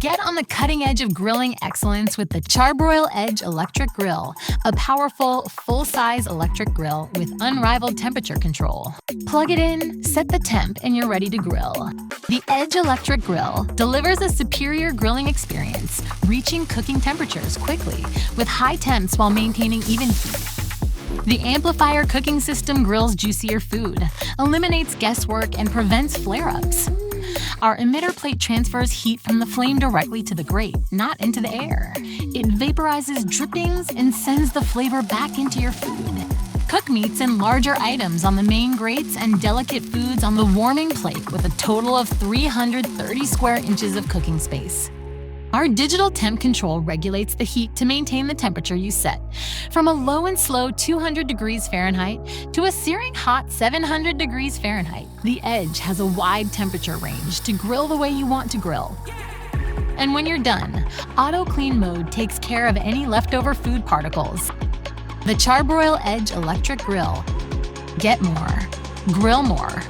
Get on the cutting edge of grilling excellence with the Charbroil Edge Electric Grill, a powerful, full-size electric grill with unrivaled temperature control. Plug it in, set the temp, and you're ready to grill. The Edge Electric Grill delivers a superior grilling experience, reaching cooking temperatures quickly with high temps while maintaining even heat. The Amplifire cooking system grills juicier food, eliminates guesswork, and prevents flare-ups. Our emitter plate transfers heat from the flame directly to the grate, not into the air. It vaporizes drippings and sends the flavor back into your food. Cook meats and larger items on the main grates and delicate foods on the warming plate with a total of 330 square inches of cooking space. Our digital temp control regulates the heat to maintain the temperature you set, from a low and slow 200 degrees Fahrenheit to a searing hot 700 degrees Fahrenheit. The Edge has a wide temperature range to grill the way you want to grill. And when you're done, Auto Clean Mode takes care of any leftover food particles. The Charbroil Edge Electric Grill. Get more. Grill more.